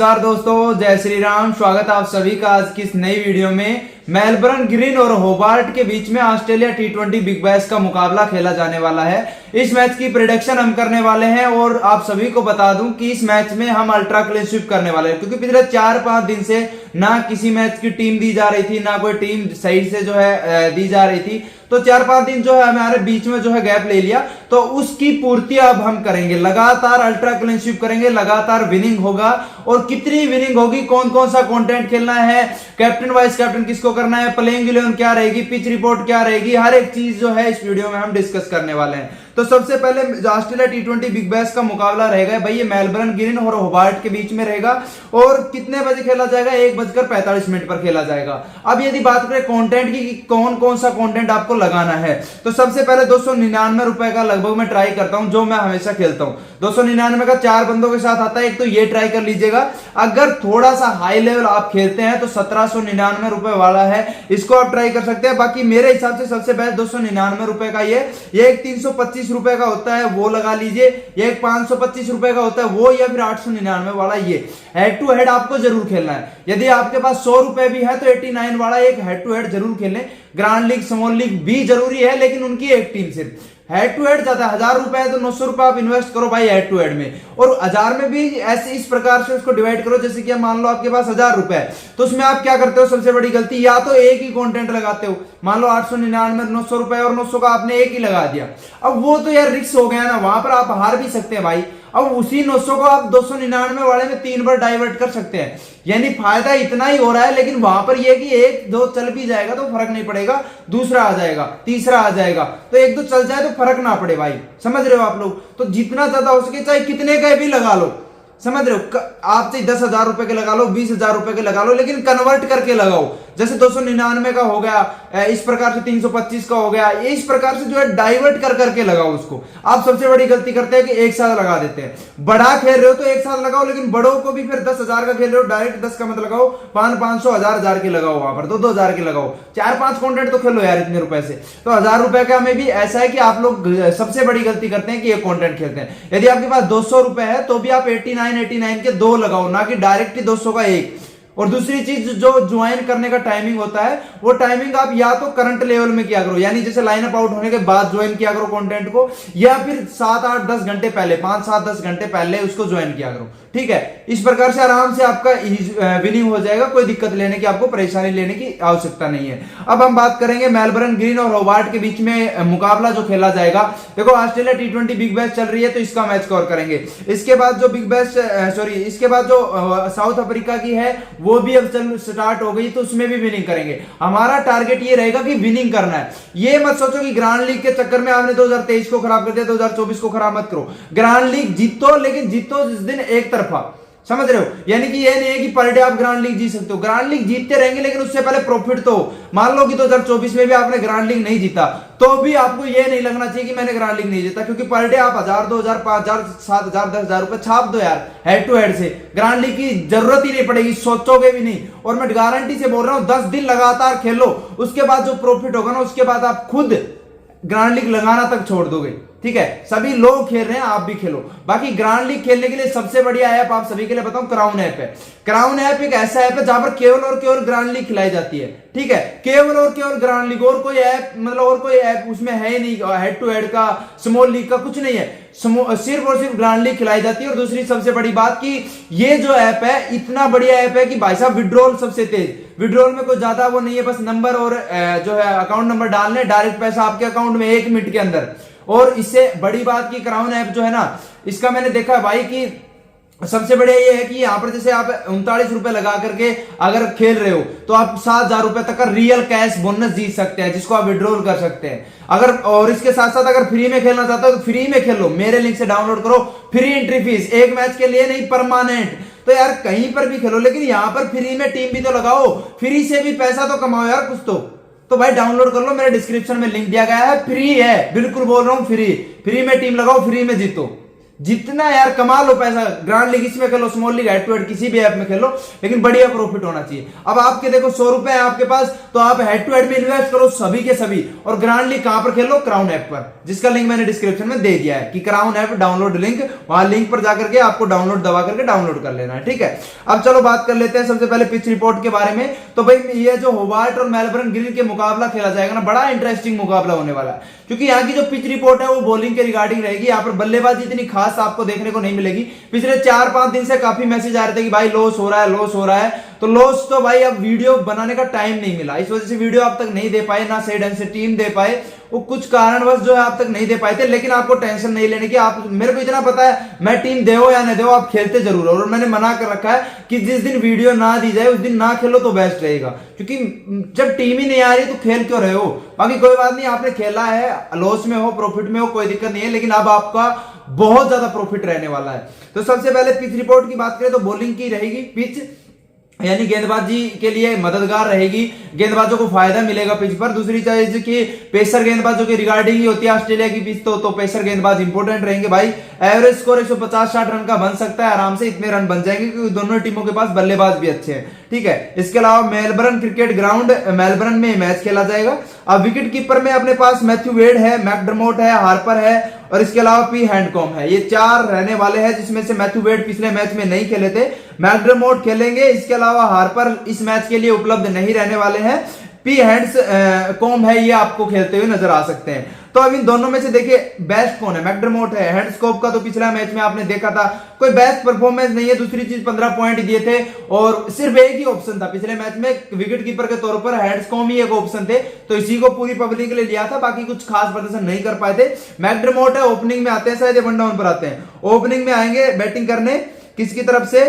नमस्कार दोस्तों, जय श्री राम। स्वागत है आप सभी का आज की इस नई वीडियो में। मेलबर्न ग्रीन और होबार्ट के बीच में ऑस्ट्रेलिया टी20 बिग बैश का मुकाबला खेला जाने वाला है। इस मैच की प्रेडिक्शन हम करने वाले हैं और आप सभी को बता दूं कि इस मैच में हम अल्ट्रा क्लीन स्वीप करने वाले हैं, क्योंकि पिछले 4-5 दिन से ना किसी मैच की टीम दी जा रही थी, ना कोई टीम सही से जो है दी जा रही थी। तो 4-5 दिन जो है हमारे बीच में जो है गैप ले लिया, तो उसकी पूर्ति अब हम करेंगे। लगातार अल्ट्रा क्लीन स्वीप करेंगे, लगातार विनिंग होगा। और कितनी विनिंग होगी, कौन कौन सा कंटेंट खेलना है, कैप्टन वाइस कैप्टन किसको करना है, प्लेइंग 11 क्या रहेगी, पिच रिपोर्ट क्या रहेगी, हर एक चीज जो है इस वीडियो में हम डिस्कस करने वाले हैं। तो सबसे पहले ऑस्ट्रेलिया टी20 बिग बैश का मुकाबला रहेगा भाई, ये मेलबर्न ग्रीन और होबार्ट के बीच में रहेगा। और कितने बजे खेला जाएगा? 1:45 पर खेला जाएगा। अब यदि बात करें कंटेंट की, कौन कौन सा कंटेंट आपको लगाना है, तो सबसे पहले 299 रुपए का लगभग मैं ट्राई करता हूं, जो मैं हमेशा खेलता हूं। 299 का 4 बंदों के साथ आता है, एक तो ये ट्राई कर लीजिएगा। अगर थोड़ा सा हाई लेवल आप खेलते हैं तो 1799 रुपए वाला है, इसको आप ट्राई कर सकते हैं। बाकी मेरे हिसाब से सबसे बेस्ट 299 रुपए का ये एक 325 रुपए का होता है वो लगा लीजिए, एक 525 रुपए का होता है वो, या फिर 899 वाला ये। हेड टू हेड आपको जरूर खेलना है। यदि आपके पास 100 रुपए भी है तो 89 वाला एक हेड टू हेड जरूर खेलें। ग्रांड लीग स्मॉल लीग भी जरूरी है, लेकिन उनकी एक टीम से। हेड टू हेड ज्यादा 1000 रुपए है तो 900 रुपए आप इन्वेस्ट करो भाई हेड टू हेड में। और 1000 में भी ऐसे इस प्रकार से उसको डिवाइड करो, जैसे कि मान लो आपके पास 1000 रुपए है, तो उसमें आप क्या करते हो? सबसे बड़ी गलती, या तो एक ही कंटेंट लगाते हो। मान लो 899 900 रुपए और 900 का आपने एक ही लगा दिया। अब वो तो यार रिस्क हो गया ना, वहां पर आप हार भी सकते हैं भाई। अब उसी 900 को आप 299 वाले में 3 बार डाइवर्ट कर सकते हैं, यानी फायदा इतना ही हो रहा है। लेकिन वहां पर यह कि एक दो चल भी जाएगा तो फर्क नहीं पड़ेगा, दूसरा आ जाएगा, तीसरा आ जाएगा, तो एक दो चल जाए तो फर्क ना पड़े भाई। समझ रहे हो आप लोग? तो जितना ज्यादा हो सके, चाहे कितने का भी लगा लो, समझ रहे हो? आप चाहे 10,000 रुपए के लगा लो, 20,000 रुपए के लगा लो, लेकिन कन्वर्ट करके लगाओ। जैसे 299 का हो गया, इस प्रकार से 325 का हो गया, इस प्रकार से जो है डाइवर्ट कर करके लगाओ उसको। आप सबसे बड़ी गलती करते हैं कि एक साथ लगा देते हैं। बड़ा खेल रहे हो तो एक साथ लगाओ, लेकिन बड़ों को भी फिर 10,000 का खेल रहे हो, डायरेक्ट 10 का मत लगाओ, 500 1000 के लगाओ, वहां पर 2,000 के लगाओ। 4-5 कंटेंट तो खेलो यार इतने रुपए से। तो 1000 रुपए का में भी ऐसा है कि आप लोग सबसे बड़ी गलती करते हैं कि ये कंटेंट खेलते हैं। यदि आपके पास 200 रुपए है तो भी आप 89 के 2 लगाओ, ना कि डायरेक्ट 200 का एक। और दूसरी चीज, जो ज्वाइन करने का टाइमिंग होता है, वो टाइमिंग आप या तो करंट लेवल में किया करो, यानी जैसे लाइन अप आउट होने के बाद ज्वाइन किया करो कंटेंट को, या फिर 7-8-10 घंटे पहले, 5-7-10 घंटे पहले उसको ज्वाइन किया करो। ठीक है, इस प्रकार से आराम से आपका विनिंग हो जाएगा। कोई दिक्कत लेने की, आपको परेशानी लेने की आवश्यकता नहीं है। अब हम बात करेंगे मेलबर्न ग्रीन और होबार्ट के बीच में मुकाबला जो खेला जाएगा। देखो, ऑस्ट्रेलिया टी20 बिग बैश चल रही है तो इसका मैच कवर करेंगे। इसके बाद जो बिग बैश इसके बाद जो साउथ अफ्रीका की है वो भी अब चल स्टार्ट हो गई, तो उसमें भी विनिंग करेंगे। हमारा टारगेट ये रहेगा कि विनिंग करना है। ये मत सोचो कि ग्रांड लीग के चक्कर में आपने 2023 को खराब कर दिया, 2024 को खराब मत करो। ग्रांड लीग जीतो, लेकिन जीतो जिस दिन एक तरफा। समझ रहे हो? यानी कि ये नहीं है कि पर डे आप ग्रांड लीग जीत सकते हो। ग्रांड लीग जीतते रहेंगे, लेकिन उससे पहले प्रॉफिट तो हो। मान लो कि 2024 में भी आपने ग्रांड लीग नहीं जीता, तो भी आपको ये नहीं लगना चाहिए कि मैंने ग्रांड लीग नहीं जीता, क्योंकि पर डे आप 1000, 2000, 5000, 7000, 10,000 रुपए छाप दो यार हेड टू हेड से। ग्रांड लीग की जरूरत ही नहीं पड़ेगी, सोचोगे भी नहीं। और मैं गारंटी से बोल रहा हूं, 10 दिन लगातार खेलो, उसके बाद जो प्रॉफिट होगा ना, उसके बाद आप खुद ग्रांड लीग लगाना तक छोड़ दोगे। ठीक है, सभी लोग खेल रहे हैं, आप भी खेलो। बाकी ग्रांड लीग खेलने के लिए सबसे बढ़िया ऐप आप सभी के लिए बताऊं, क्राउन ऐप है। क्राउन ऐप एक ऐसा ऐप है जहां पर केवल और केवल ग्रांड लीग खिलाई जाती है। ठीक है, केवल और केवल ग्रांड लीग, और कोई ऐप मतलब और कोई ऐप उसमें है नहीं, हेड टू हेड का, स्मॉल लीग का कुछ नहीं है। सिर्फ और सिर्फ ग्रांड लीग खिलाई जाती है। और दूसरी सबसे बड़ी बात कि ये जो ऐप है इतना बढ़िया ऐप है कि भाई साहब विड्रॉल सबसे तेज। विड्रॉल में कोई ज्यादा वो नहीं है, बस नंबर और जो है अकाउंट नंबर डालने, डायरेक्ट पैसा आपके अकाउंट में 1 मिनट के अंदर। और इससे बड़ी बात की क्राउन ऐप जो है ना, इसका मैंने देखा भाई कि सबसे बढ़िया ये है कि यहाँ पर जैसे आप 39 रुपए लगा करके अगर खेल रहे हो तो आप 7,000 रुपए तक का रियल कैश बोनस जीत सकते हैं, जिसको आप विड्रॉल कर सकते हैं। अगर और इसके साथ साथ अगर फ्री में खेलना चाहते हो तो फ्री में खेलो, मेरे लिंक से डाउनलोड करो। फ्री एंट्री फीस, एक मैच के लिए नहीं, परमानेंट। तो यार कहीं पर भी खेलो, लेकिन यहाँ पर फ्री में टीम भी तो लगाओ, फ्री से भी पैसा तो कमाओ यार कुछ तो भाई डाउनलोड कर लो, मेरे डिस्क्रिप्शन में लिंक दिया गया है, फ्री है, बिल्कुल बोल रहा हूं फ्री। फ्री में टीम लगाओ, फ्री में जीतो। जितना यार कमा लो पैसा, ग्रांड लीग इसमें खेलो, small league, head to head किसी भी ऐप में खेलो, लेकिन बढ़िया प्रॉफिट होना चाहिए। अब आपके देखो 100 रुपए है आपके पास, तो आप हेड टू हेड में इन्वेस्ट करो सभी के सभी, और ग्रांड लीग कहां पर खेलो? क्राउन ऐप पर, जिसका लिंक मैंने डिस्क्रिप्शन में दे दिया है कि क्राउन ऐप डाउनलोड लिंक, वहां लिंक पर जाकर के आपको डाउनलोड दबा करके डाउनलोड कर लेना है, ठीक है। अब चलो बात कर लेते हैं सबसे पहले पिच रिपोर्ट के बारे में। तो भाई ये जो होबार्ट और मेलबर्न ग्रीन के मुकाबला खेला जाएगा ना, बड़ा इंटरेस्टिंग मुकाबला होने वाला है, क्योंकि यहाँ की जो पिच रिपोर्ट है वो बॉलिंग के रिगार्डिंग रहेगी। यहाँ पर बल्लेबाजी इतनी खास आपको देखने को नहीं मिलेगी। पिछले 4-5 दिन से काफी मैसेज आ रहे थे कि भाई लॉस हो रहा है, लॉस हो रहा है, तो लॉस तो भाई अब वीडियो बनाने का टाइम नहीं मिला, इस वजह से वीडियो आप तक नहीं दे पाए, ना सही ढंग से टीम दे पाए, वो कुछ कारणवश जो है आप तक नहीं दे पाए थे। लेकिन आपको टेंशन नहीं लेने की, आप, मेरे को इतना पता है, मैं टीम दे या नहीं दे, आप खेलते जरूर हो, और मैंने मना कर रखा है कि जिस दिन वीडियो ना दी जाए उस दिन ना खेलो तो बेस्ट रहेगा, क्योंकि जब टीम ही नहीं आ रही तो खेल क्यों रहे हो। बाकी कोई बात नहीं, आपने खेला है, लॉस में हो प्रॉफिट में हो कोई दिक्कत नहीं है, लेकिन अब आपका बहुत ज्यादा प्रॉफिट रहने वाला है। तो सबसे पहले पिच रिपोर्ट की बात करें तो बॉलिंग की रहेगी पिच, यानी गेंदबाजी के लिए मददगार रहेगी, गेंदबाजों को फायदा मिलेगा पिच पर। दूसरी चीज की पेसर गेंदबाजों की रिगार्डिंग ही होती है ऑस्ट्रेलिया की पिच, तो पेसर गेंदबाज इंपोर्टेंट रहेंगे भाई। एवरेज स्कोर 150-60 रन का बन सकता है आराम से, इतने रन बन जाएंगे क्योंकि दोनों टीमों के पास बल्लेबाज भी अच्छे हैं, ठीक है। इसके अलावा मेलबर्न क्रिकेट ग्राउंड, मेलबर्न में मैच खेला जाएगा। अब विकेट कीपर में अपने पास मैथ्यू वेड है, मैकडरमोट है, हार्पर है, और इसके अलावा पी हैंडकॉम है। ये 4 रहने वाले हैं, जिसमें से मैथ्यू वेड पिछले मैच में नहीं खेले थे, मैकडरमोट खेलेंगे। इसके अलावा हार्पर इस मैच के लिए उपलब्ध नहीं रहने वाले हैं। पी हैंड्स कॉम है, ये आपको खेलते हुए नजर आ सकते हैं। तो अब इन दोनों में से देखिए बेस्ट कौन है? मैकडरमोट है। हैंड्सकॉप का तो पिछला मैच में आपने देखा था, कोई बेस्ट परफॉर्मेंस नहीं है। दूसरी चीज 15 पॉइंट दिए थे और सिर्फ एक ही ऑप्शन था पिछले मैच में विकेट कीपर के तौर पर, हैंड्सकॉम ही एक ऑप्शन थे, तो इसी को पूरी पब्लिक के लिए लिया था, बाकी कुछ खास प्रदर्शन नहीं कर पाए थे। मैकडरमोट है, ओपनिंग में आते हैं, शायद वन डाउन पर आते हैं, ओपनिंग में आएंगे बैटिंग करने, किसकी तरफ से?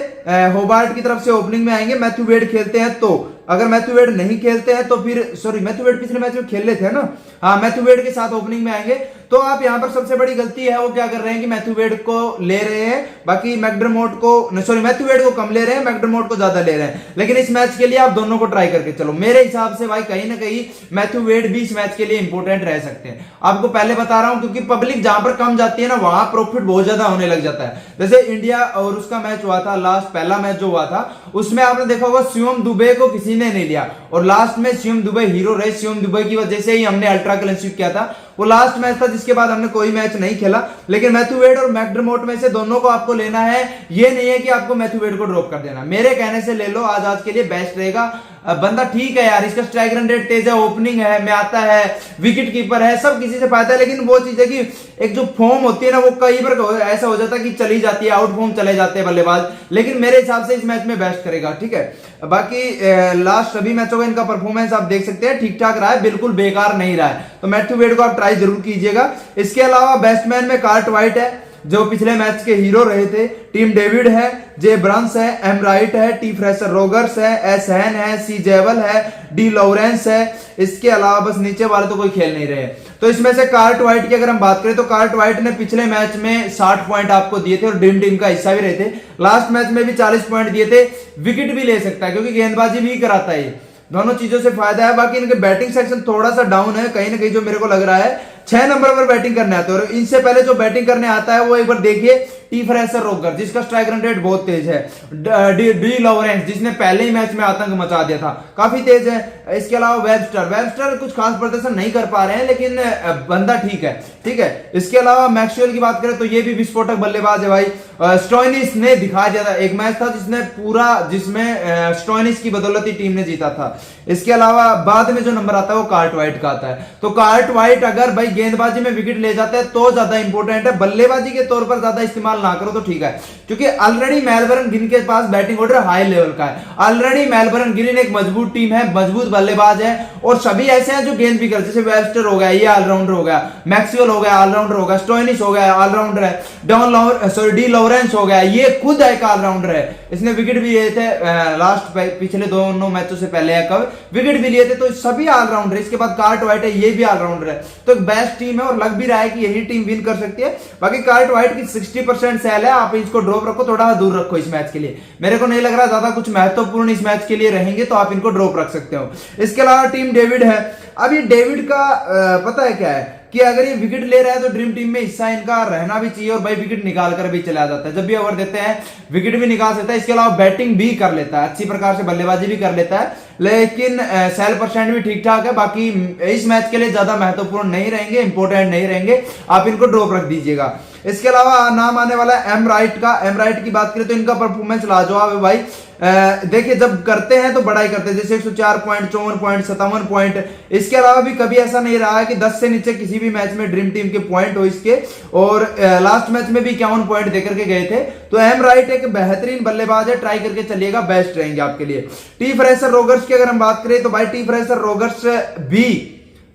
होबार्ट की तरफ से ओपनिंग में आएंगे। मैथ्यू वेड खेलते हैं तो, अगर मैथ्यू वेड नहीं खेलते हैं तो फिर, सॉरी मैथ्यू वेड पिछले मैच में खेल लेते हैं ना, हाँ मैथ्यू वेड के साथ ओपनिंग में आएंगे। तो आप यहां पर सबसे बड़ी गलती है वो क्या कर रहे हैं कि मैथ्यू वेड को ले रहे हैं, बाकी मैकडरमोट को, सॉरी मैथ्यू वेड को कम ले रहे हैं, मैकडरमोट को ज्यादा ले रहे हैं। लेकिन इस मैच के लिए आप दोनों को ट्राई करके चलो, मेरे हिसाब से भाई कहीं ना कहीं मैथ्यू वेड भी इस मैच के लिए इंपॉर्टेंट रह सकते हैं। आपको पहले बता रहा हूं, क्योंकि पब्लिक जहां पर कम जाती है ना, वहां प्रॉफिट बहुत ज्यादा होने लग जाता है। जैसे इंडिया और उसका मैच हुआ था, लास्ट पहला मैच जो हुआ था, उसमें आपने देखा होगा शिवम दुबे को किसी ने नहीं लिया, और लास्ट में शिवम दुबे हीरो रहे। शिवम दुबे की वजह से ही हमने अल्ट्रा क्लीन स्वीप किया था, वो लास्ट मैच था, जिसके बाद हमने कोई मैच नहीं खेला। लेकिन मैथ्यू वेड और मैकडरमोट में से दोनों को आपको लेना है, ये नहीं है कि आपको मैथ्यू वेड को ड्रॉप कर देना। मेरे कहने से ले लो, आज के लिए बेस्ट रहेगा। बंदा ठीक है यार, इसका स्ट्राइक रन रेट तेज है, ओपनिंग है, में आता है, विकेट कीपर है, सब किसी से फायदा है। लेकिन वो चीज है कि एक जो फॉर्म होती है ना, वो कई बार ऐसा हो जाता है कि चली जाती है, आउट फॉर्म चले जाते हैं बल्लेबाज, लेकिन मेरे हिसाब से इस मैच में बेस्ट करेगा, ठीक है। बाकी लास्ट सभी मैचों में इनका परफॉर्मेंस आप देख सकते हैं, ठीक ठाक रहा है, बिल्कुल बेकार नहीं रहा है, तो मैथ्यू वेड को आप ट्राई जरूर कीजिएगा। इसके अलावा बैट्समैन में कार्ट वाइट है, जो पिछले मैच के हीरो रहे थे। टीम डेविड है, जे ब्रंस है, एम राइट है, टी फ्रेशर रोगर्स है, एस हैन है, सी जेवल है, डी लॉरेंस है। इसके अलावा बस नीचे वाले तो कोई खेल नहीं रहे। तो इसमें से कार्ट वाइट की अगर हम बात करें तो कार्ट वाइट ने पिछले मैच में 60 पॉइंट आपको दिए थे और ड्रीम टीम का हिस्सा भी रहे थे। लास्ट मैच में भी 40 पॉइंट दिए थे। विकेट भी ले सकता है क्योंकि गेंदबाजी भी कराता है, दोनों चीजों से फायदा है। बाकी इनके बैटिंग सेक्शन थोड़ा सा डाउन है कहीं ना कहीं, जो मेरे को लग रहा है। 6 नंबर पर बैटिंग करने आते हैं, और इनसे पहले जो बैटिंग करने आता है वो एक बार देखिए, टी फ्रेशर रोगर, जिसका स्ट्राइक रन रेट बहुत तेज है। डी लॉरेंस, जिसने पहले ही मैच में आतंक मचा दिया था, काफी तेज है। इसके अलावा वेबस्टर कुछ खास प्रदर्शन नहीं कर पा रहे हैं, लेकिन बंदा ठीक है, ठीक है। इसके अलावा मैक्सवेल की बात करें तो ये भी विस्फोटक बल्लेबाज है भाई। स्टोइनिस ने दिखा दिया था, एक मैच था जिसमें स्टोइनिस की बदौलत ही टीम ने जीता था। इसके अलावा बाद में जो नंबर आता है वो कार्ट वाइट का आता है। तो कार्ट वाइट अगर भाई गेंदबाजी में विकेट ले जाता है तो ज्यादा इंपॉर्टेंट है, बल्लेबाजी के तौर पर ज्यादा इस्तेमाल ना करो तो ठीक है, क्योंकि ऑलरेडी मेलबर्न ग्रीन के पास बैटिंग ऑर्डर हाई लेवल का है। ऑलरेडी मेलबर्न ग्रीन एक मजबूत टीम है, मजबूत बल्लेबाज है, और सभी ऐसे हैं जो गेंद भी करते, जैसे वेबस्टर हो गया, ये ऑलराउंडर हो गया, मैक्सवेल हो गया, ऑलराउंडर हो गया, स्टोइनिस हो गया, ऑलराउंडर है, डी लॉरेंस हो गया, ये खुद एक ऑलराउंडर है, इसने विकेट भी लिए थे लास्ट पिछले दोनों मैचों से पहले, कब विकेट भी लिए थे। तो सभी ऑलराउंडर, इसके बाद कार्ट वाइट है, ये भी ऑलराउंडर है। तो एक बेस्ट टीम है और लग भी रहा है कि यही टीम विन कर सकती है। बाकी कार्ट वाइट की 60% सेल है, आप इसको ड्रॉप रखो, थोड़ा दूर रखो इस मैच के लिए। मेरे को नहीं लग रहा ज्यादा कुछ महत्वपूर्ण इस मैच के लिए रहेंगे, तो आप इनको ड्रॉप रख सकते हो। इसके अलावा टीम डेविड है। अब ये डेविड का पता है क्या है कि अगर ये विकेट ले रहा है तो ड्रीम टीम में हिस्सा इनका रहना भी चाहिए और भाई विकेट निकाल कर भी चला जाता है। जब भी ओवर देते हैं विकेट भी निकाल सकता है, इसके अलावा बैटिंग भी कर लेता है, अच्छी प्रकार से बल्लेबाजी भी कर लेता है, लेकिन सेल परसेंट भी ठीक ठाक है। बाकी इस मैच के लिए ज्यादा महत्वपूर्ण नहीं रहेंगे, इंपोर्टेंट नहीं रहेंगे, आप इनको ड्रॉप रख दीजिएगा। इसके अलावा नाम आने वाला है एम राइट का। एम राइट की बात करें तो इनका परफॉर्मेंस लाजवाब है भाई। देखिए जब करते हैं तो बड़ा ही करते हैं, जैसे 104 पॉइंट, 54 पॉइंट, 57 पॉइंट। इसके अलावा भी कभी ऐसा नहीं रहा है कि 10 से नीचे किसी भी मैच में ड्रीम टीम के पॉइंट हो इसके, और लास्ट मैच में भी 51 पॉइंट देकर के गए थे। तो एम राइट एक बेहतरीन बल्लेबाज है, ट्राई करके चलिएगा, बेस्ट रहेंगे आपके लिए। टी फ्रेशर रोगर्स की अगर हम बात करें तो भाई टी फ्रेशर रोगर्स भी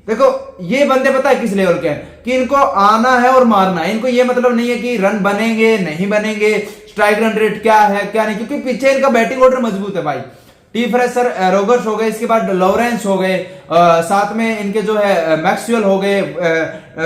देखो, ये बंदे पता है किस लेवल के हैं कि इनको आना है और मारना है। इनको ये मतलब नहीं है कि रन बनेंगे नहीं बनेंगे, स्ट्राइक रन रेट क्या है क्या नहीं, क्योंकि पीछे इनका बैटिंग ऑर्डर मजबूत है भाई। टी फ्रेशर रोगर्स हो गए, इसके बाद लॉरेंस हो गए, साथ में इनके जो है मैक्सवेल हो गए,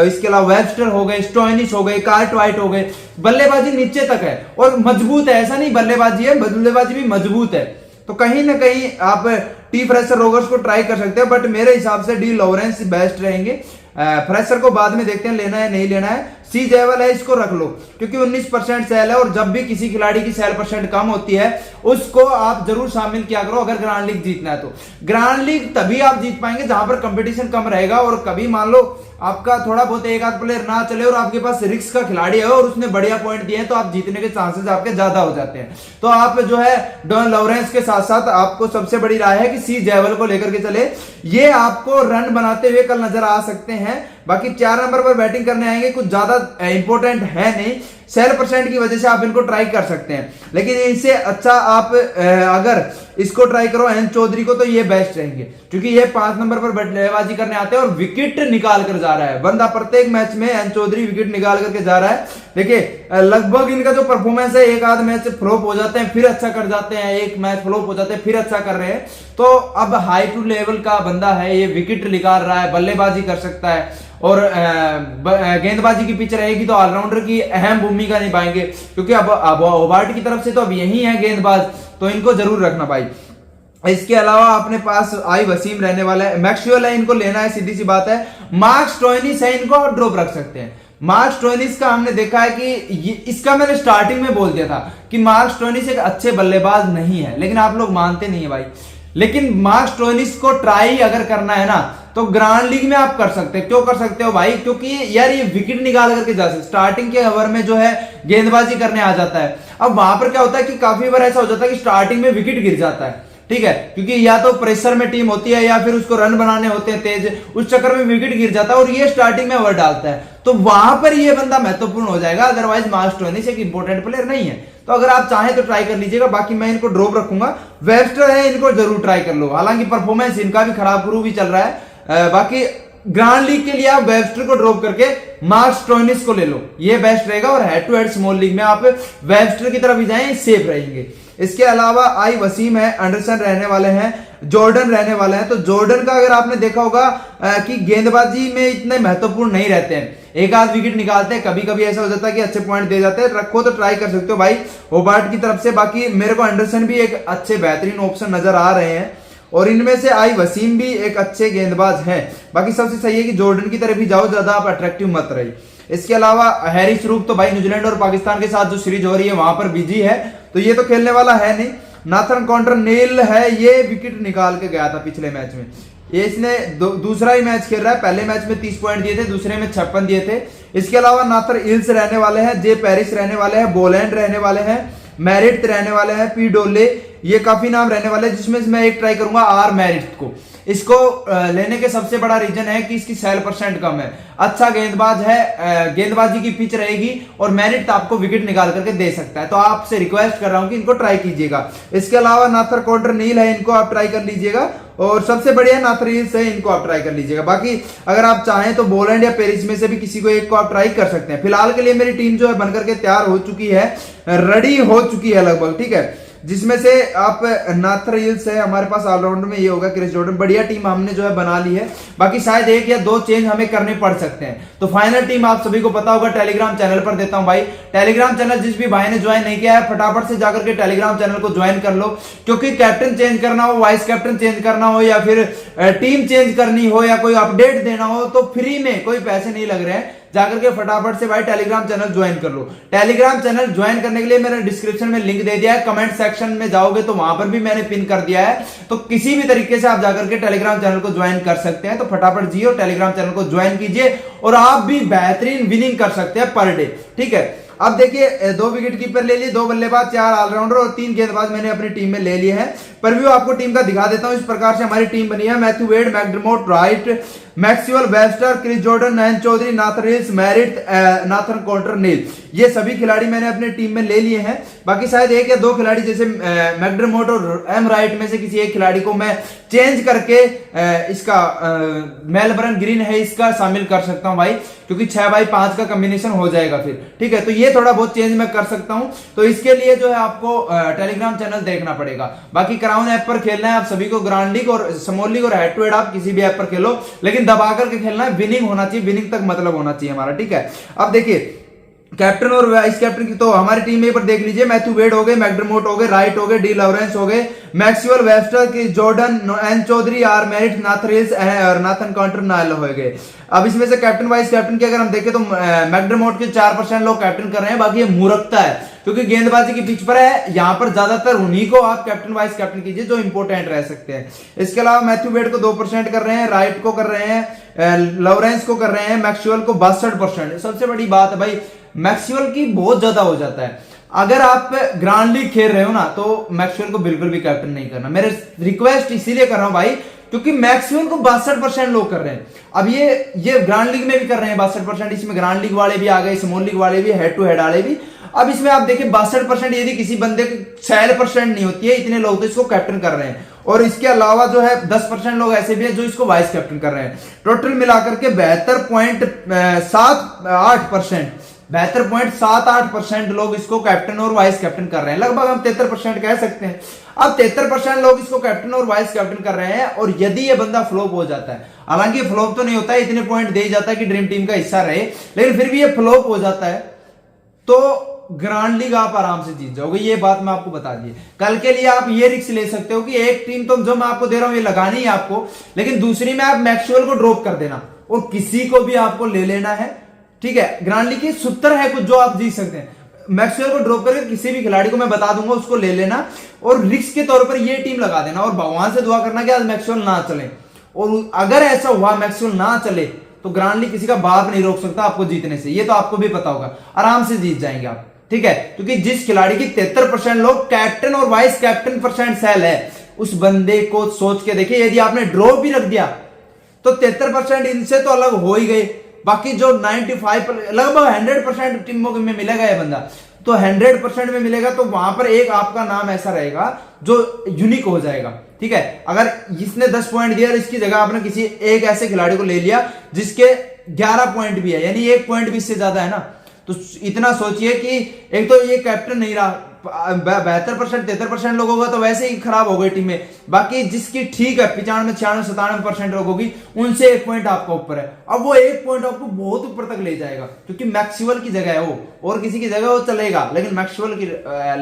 इसके अलावा वेबस्टर हो गए, स्टोइनिस हो गए, कार्टराइट हो गए। बल्लेबाजी नीचे तक है और मजबूत है, ऐसा नहीं बल्लेबाजी है, बल्लेबाजी भी मजबूत है। तो कहीं ना कहीं आप टी फ्रेशर रोगर्स को ट्राई कर सकते हैं, बट मेरे हिसाब से डी लॉरेंस बेस्ट रहेंगे। फ्रेशर को बाद में देखते हैं लेना है नहीं लेना है। सी जयवल है, इसको रख लो क्योंकि 19% सेल है, और जब भी किसी खिलाड़ी की सेल परसेंट कम होती है उसको आप जरूर शामिल किया करो अगर ग्रांड लीग जीतना है तो। ग्रांड लीग तभी आप जीत पाएंगे जहां पर कंपटीशन कम रहेगा, और कभी मान लो आपका थोड़ा बहुत एक आध प्लेयर ना चले और आपके पास रिस्क का खिलाड़ी है और उसने बढ़िया पॉइंट दिए हैं, तो आप जीतने के चांसेस आपके ज्यादा हो जाते हैं। तो आप जो है डॉन लॉरेंस के साथ साथ आपको सबसे बड़ी राय है कि सी जयवल को लेकर के चले, ये आपको रन बनाते हुए कल नजर आ सकते हैं। बाकी 4 नंबर पर बैटिंग करने आएंगे, कुछ ज्यादा इंपॉर्टेंट है नहीं, सेल परसेंट की वजह से आप इनको ट्राई कर सकते हैं, लेकिन इनसे अच्छा आप अगर इसको ट्राई करो एन चौधरी को, तो ये बेस्ट रहेंगे क्योंकि ये 5 नंबर पर बल्लेबाजी करने आते हैं और विकेट निकाल कर जा रहा है बंदा। प्रत्येक मैच में एन चौधरी विकेट निकाल करके जा रहा है। देखिए लगभग इनका जो परफॉर्मेंस है, एक आध मैच फ्लॉप हो जाते हैं फिर अच्छा कर जाते हैं, एक मैच फ्लॉप हो जाते हैं फिर अच्छा कर रहे हैं। तो अब हाई टू लेवल का बंदा है, ये विकेट निकाल रहा है, बल्लेबाजी कर सकता है, और गेंदबाजी की पिच रहेगी तो ऑलराउंडर की अहम भूमिका निभाएंगे, क्योंकि अब होबार्ट की तरफ से तो अब यही है गेंदबाज, तो इनको जरूर रखना भाई। इसके अलावा अपने पास आई वसीम रहने वाला है, मैक्सवेल है, इनको लेना है, सीधी सी बात है। मार्क स्टोइनिस है, इनको आप ड्रॉप रख सकते हैं। मार्क स्टोइनिस का हमने देखा है कि इसका मैंने स्टार्टिंग में बोल दिया था कि मार्क स्टोइनिस एक अच्छे बल्लेबाज नहीं है, लेकिन आप लोग मानते नहीं है भाई। लेकिन मार्क स्टोइनिस को ट्राई अगर करना है ना तो ग्रांड लीग में आप कर सकते हैं। क्यों कर सकते हो भाई? क्योंकि यार ये विकेट निकाल करके जा सकते, स्टार्टिंग के ओवर में जो है गेंदबाजी करने आ जाता है। अब वहां पर क्या होता है कि काफी बार ऐसा हो जाता है कि स्टार्टिंग में विकेट गिर जाता है, ठीक है, क्योंकि या तो प्रेशर में टीम होती है या फिर उसको रन बनाने होते हैं तेज, उस चक्कर में विकेट गिर जाता है और ये स्टार्टिंग में ओवर डालता है, तो वहां पर ये बंदा महत्वपूर्ण हो जाएगा। अदरवाइज मार्क स्टोइनिस एक इंपॉर्टेंट प्लेयर नहीं है, तो अगर आप चाहें तो ट्राई कर लीजिएगा। बाकी मैं इनको ड्रॉप रखूंगा। वेबस्टर है, इनको जरूर ट्राई कर लो, हालांकि परफॉर्मेंस इनका भी खराब शुरू भी चल रहा है। बाकी ग्रांड लीग के लिए आप वेबस्टर को ड्रॉप करके मार्क स्टोइनिस को ले लो, ये बेस्ट रहेगा। और head to head small league में आप वेबस्टर की तरफ ही जाएं, सेफ रहेंगे। इसके अलावा आई वसीम है, एंडरसन रहने वाले हैं, जॉर्डन रहने वाले हैं। तो जॉर्डन का अगर आपने देखा होगा कि गेंदबाजी में इतने महत्वपूर्ण नहीं रहते हैं, एक आध विकेट निकालते हैं, कभी कभी ऐसा हो जाता है कि अच्छे पॉइंट दे जाते हैं। रखो तो ट्राई कर सकते हो भाई होबार्ट की तरफ से। बाकी मेरे को एंडरसन भी एक अच्छे बेहतरीन ऑप्शन नजर आ रहे हैं, और इनमें से आई वसीम भी एक अच्छे गेंदबाज हैं। बाकी सबसे सही है कि जॉर्डन की तरफ ही जाओ, ज्यादा आप अट्रैक्टिव मत रहिए। इसके अलावा हैरिस रूफ तो भाई न्यूजीलैंड और पाकिस्तान के साथ जो सीरीज हो रही है वहां पर बिजी है, तो ये तो खेलने वाला है नहीं। नाथन कॉन्ट्रेनेल है, ये विकेट निकाल के गया था पिछले मैच में, ये इसने दूसरा ही मैच खेल रहा है। पहले मैच में 30 पॉइंट दिए थे, दूसरे में 56 दिए थे। इसके अलावा नाथर इल्स रहने वाले हैं, जे पेरिस रहने वाले हैं, बोलैंड रहने वाले हैं, मैरिट रहने वाले हैं, पी डोले, ये काफी नाम रहने वाले हैं, जिसमें मैं एक ट्राई करूंगा आर मैरिट को। इसको लेने के सबसे बड़ा रीजन है कि इसकी सेल परसेंट कम है, अच्छा गेंदबाज है, गेंदबाजी की पिच रहेगी और मैरिट आपको विकेट निकाल करके दे सकता है। तो आपसे रिक्वेस्ट कर रहा हूं कि इनको ट्राई कीजिएगा। इसके अलावा नाथर कॉन्ट्रेनेल है, इनको आप ट्राई कर लीजिएगा, और सबसे बढ़िया नाथर इल्स है, इनको आप ट्राई कर लीजिएगा। बाकी अगर आप चाहें तो बोलैंड या पेरिस में से भी किसी को एक को आप ट्राई कर सकते हैं। फिलहाल के लिए मेरी टीम जो है बनकर के तैयार हो चुकी है, रेडी हो चुकी है लगभग, ठीक है। जिसमें से आप नाथर हिल्स है हमारे पास ऑलराउंडर में, ये होगा क्रिस जॉर्डन। बढ़िया टीम हमने जो है बना ली है, बाकी शायद 1 या 2 चेंज हमें करने पड़ सकते हैं। तो फाइनल टीम आप सभी को पता होगा, टेलीग्राम चैनल पर देता हूं भाई। टेलीग्राम चैनल जिस भी भाई ने ज्वाइन नहीं किया है फटाफट से जाकर के टेलीग्राम चैनल को ज्वाइन कर लो, क्योंकि कैप्टन चेंज करना हो, वाइस कैप्टन चेंज करना हो, या फिर टीम चेंज करनी हो, या कोई अपडेट देना हो, तो फ्री में, कोई पैसे नहीं लग रहे हैं, जाकर के फटाफट से भाई टेलीग्राम चैनल ज्वाइन कर लो। टेलीग्राम चैनल ज्वाइन करने के लिए मैंने डिस्क्रिप्शन में लिंक दे दिया है, कमेंट सेक्शन में जाओगे तो वहां पर भी मैंने पिन कर दिया है। तो किसी भी तरीके से आप जाकर के टेलीग्राम चैनल को ज्वाइन कर सकते हैं। तो फटाफट जियो टेलीग्राम चैनल को ज्वाइन कीजिए और आप भी बेहतरीन विनिंग कर सकते हैं पर डे। ठीक है, अब देखिए 2 विकेट कीपर ले लिए, 2 बल्लेबाज, 4 ऑलराउंडर और 3 गेंदबाज मैंने अपनी टीम में ले लिए हैं। प्रीव्यू आपको टीम का दिखा देता हूं। इस प्रकार से हमारी टीम बनी है। Matthew Wade, McDermott, Wright, Maxwell, Webster, Chris Jordan, Nayan Chaudhary, Nathan Hills, Merritt, Nathan Coulter, Nile, ये सभी खिलाड़ी मैंने अपने टीम में ले लिए हैं। बाकी शायद 1 या 2 खिलाड़ी जैसे मैकडरमोट और एम राइट में से किसी एक खिलाड़ी को मैं चेंज करके इसका मेलबर्न ग्रीन है इसका शामिल कर सकता हूं भाई, क्योंकि 6x5 का कॉम्बिनेशन हो जाएगा फिर। ठीक है, तो ये थोड़ा बहुत चेंज मैं कर सकता हूं। तो इसके लिए जो है आपको टेलीग्राम चैनल देखना पड़ेगा। बाकी क्राउन ऐप पर खेलना है आप सभी को, ग्रांड लीग और स्मॉल लीग और हेड टू हेड आप किसी भी ऐप पर खेलो, लेकिन दबा करके खेलना है, विनिंग होना चाहिए, विनिंग तक मतलब होना चाहिए हमारा। ठीक है, अब देखिए कैप्टन और वाइस कैप्टन की तो हमारी टीम में पर देख लीजिए। मैथ्यू वेड हो गए, मैकडरमोट हो गए, राइट हो गए, डी लॉरेंस हो गए, Maxwell, Webster, Chris Jordan, N Chaudhary, R Merritt, Nathan Hills और नाथन कॉल्टर, नायल हो गए। अब इसमें से कैप्टन वाइस कैप्टन की अगर हम देखें तो मैकडरमोट के 4% लोग कैप्टन कर रहे हैं, बाकी ये मूर्खता है, क्योंकि गेंदबाजी की पिच पर है, यहां पर ज्यादातर उन्हीं को आप कैप्टन वाइस कैप्टन कीजिए जो इंपोर्टेंट रह सकते हैं। इसके अलावा मैथ्यू वेड को 2% कर रहे हैं, राइट को कर रहे हैं, लॉरेंस को कर रहे हैं, मैक्सवेल को 62%। सबसे बड़ी बात है भाई, मैक्सवेल की बहुत ज्यादा हो जाता है। अगर आप ग्रांड लीग खेल रहे हो ना तो मैक्सवेल को बिल्कुल भी कैप्टन नहीं करना। मेरे रिक्वेस्ट इसीलिए कर रहा हूं भाई, क्योंकि मैक्सवेल को 62% लोग कर रहे हैं। अब ये ग्रांड लीग में भी कर रहे हैं 62%, इसमें ग्रांड लीग वाले भी आ गए, स्मॉल लीग वाले भी, हेड टू हेड वाले भी। अब इसमें आप देखिए 62% यदि किसी बंदे को 6% नहीं होती है, इतने लोग तो इसको कैप्टन कर रहे हैं। और इसके अलावा जो है 10% लोग ऐसे भी हैं जो इसको वाइस कैप्टन कर रहे हैं। टोटल मिलाकर के 72.78% लोग इसको कैप्टन और वाइस कैप्टन कर रहे हैं। लगभग हम 73% कह सकते हैं। अब 73% लोग इसको कैप्टन और वाइस कैप्टन कर रहे हैं, और यदि ये बंदा फ्लॉप हो जाता है, हालांकि फ्लॉप तो नहीं होता है, इतने पॉइंट दे जाता है कि ड्रीम टीम का हिस्सा रहे, लेकिन फिर भी ये फ्लॉप हो जाता है तो ग्रांड लीग आप आराम से जीत जाओगे। ये बात मैं आपको बता दी। कल के लिए आप ये रिस्क ले सकते हो कि एक टीम तो जो मैं आपको दे रहा हूं ये लगानी है आपको, लेकिन दूसरी में आप मैक्सवेल को ड्रॉप कर देना और किसी को भी आपको ले लेना है। ठीक है, ग्रांड लीग की 70 है कुछ जो आप जीत सकते हैं। मैक्सवेल को ड्रॉप करके किसी भी खिलाड़ी को मैं बता दूंगा उसको ले लेना, और रिस्क के तौर पर ये टीम लगा देना, और भगवान से दुआ करना कि आज मैक्सवेल ना चले। और अगर ऐसा हुआ मैक्सवेल ना चले तो ग्रांड लीग किसी का बाप नहीं रोक सकता आपको जीतने से, ये तो आपको भी पता होगा, आराम से जीत जाएंगे आप। ठीक है, क्योंकि जिस खिलाड़ी की 73% लोग कैप्टन और वाइस कैप्टन % सेल है, उस बंदे को सोच के देखिए, यदि आपने ड्रॉप भी रख दिया तो 73% इनसे तो अलग हो ही गए। बाकी जो 95 लगभग 100% टीमों में मिलेगा ये बंदा, तो 100% में मिलेगा, तो वहां पर एक आपका नाम ऐसा रहेगा जो यूनिक हो जाएगा। ठीक है, अगर इसने 10 पॉइंट दिया और इसकी जगह आपने किसी एक ऐसे खिलाड़ी को ले लिया जिसके 11 पॉइंट भी है, यानी 1 पॉइंट भी इससे ज्यादा है ना, तो इतना सोचिए कि एक तो ये कैप्टन नहीं रहा, 72% 73% लोग होगा तो वैसे ही खराब हो गई टीम में। बाकी जिसकी ठीक है 95 96 97% लोग होगी, उनसे 1 पॉइंट आपका ऊपर है। अब वो 1 पॉइंट आपको बहुत ऊपर तक ले जाएगा, क्योंकि मैक्सवेल की जगह है वो, और किसी की जगह वो चलेगा, लेकिन मैक्सवेल की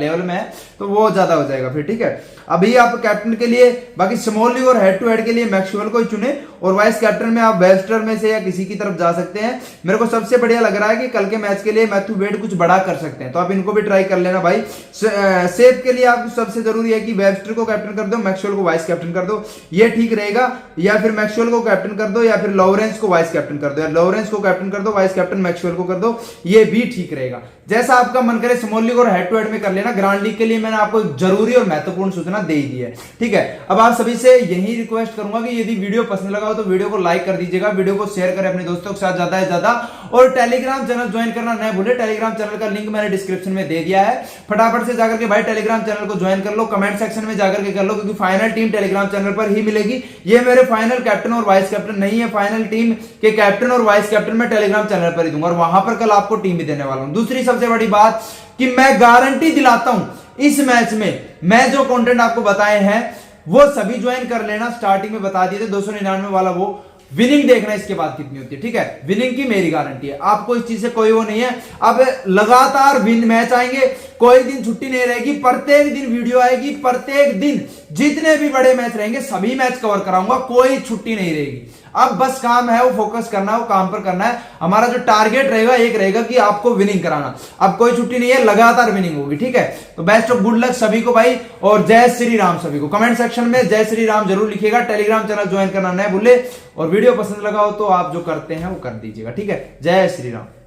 लेवल में है तो वो ज्यादा हो जाएगा फिर। ठीक है, अभी आप कैप्टन के लिए बाकी स्मॉल लीग और हेड टू हेड के लिए मैक्सवेल को ही चुने, और वाइस कैप्टन में आप वेबस्टर में से या किसी की तरफ जा सकते हैं। मेरे को सबसे बढ़िया लग रहा है कि कल के मैच के लिए मैथ्यू वेड कुछ बड़ा कर सकते हैं, तो आप इनको भी ट्राई कर लेना भाई। सेफ के लिए आपको सबसे जरूरी है कि वेबस्टर को कैप्टन कर दो, मैक्सवेल को वाइस कैप्टन कर दो, ये ठीक रहेगा। या फिर मैक्सवेल को कैप्टन कर दो, या फिर लॉरेंस को वाइस कैप्टन कर दो, या लॉरेंस को कैप्टन कर दो, वाइस कैप्टन मैक्सवेल को कर दो, ये भी ठीक रहेगा। जैसा आपका मन करे स्मॉल लीग और हेड टू हेड में कर लेना। ग्रांड लीग के लिए मैंने आपको जरूरी और महत्वपूर्ण सूचना दे दी है। ठीक है, अब आप सभी से यही रिक्वेस्ट करूंगा कि यदि वीडियो पसंद लगा हो तो वीडियो को लाइक कर दीजिएगा, वीडियो को शेयर करें अपने दोस्तों के साथ ज्यादा से ज्यादा, और टेलीग्राम चैनल ज्वाइन करना न भूले। टेलीग्राम चैनल का लिंक मैंने डिस्क्रिप्शन में दे दिया है, फटाफट से जाकर के भाई टेलीग्राम चैनल को ज्वाइन कर लो, कमेंट सेक्शन में जाकर के कर लो, क्योंकि फाइनल टीम टेलीग्राम चैनल पर ही मिलेगी। ये मेरे फाइनल कैप्टन और वाइस कैप्टन नहीं है, फाइनल टीम के कैप्टन और वाइस कैप्टन मैं टेलीग्राम चैनल पर ही दूंगा, और वहां पर कल आपको टीम भी देने वाला हूं। दूसरी सबसे बड़ी बात कि मैं गारंटी दिलाता हूं इस मैच में मैं जो कंटेंट आपको बताए हैं वो सभी ज्वाइन कर लेना। स्टार्टिंग में बता दिए थे 299 वाला, वो विनिंग देखना इसके बाद कितनी होती है, ठीक है। विनिंग की मेरी गारंटी है, आपको इस चीज से कोई वो नहीं है। अब लगातार विन मैच आएंगे, कोई दिन छुट्टी नहीं रहेगी, प्रत्येक दिन वीडियो आएगी, प्रत्येक दिन जितने भी बड़े मैच रहेंगे सभी मैच कवर कराऊंगा, कोई छुट्टी नहीं रहेगी। अब बस काम है वो फोकस करना है, वो काम पर करना है। हमारा जो टारगेट रहेगा एक रहेगा कि आपको विनिंग कराना। अब कोई छुट्टी नहीं है, लगातार विनिंग होगी, ठीक है। तो बेस्ट ऑफ गुड लक सभी को भाई, और जय श्री राम सभी को। कमेंट सेक्शन में जय श्री राम जरूर लिखिएगा। टेलीग्राम चैनल ज्वाइन करना न भूले, और वीडियो पसंद लगा हो तो आप जो करते हैं वो कर दीजिएगा, ठीक है। जय श्री राम।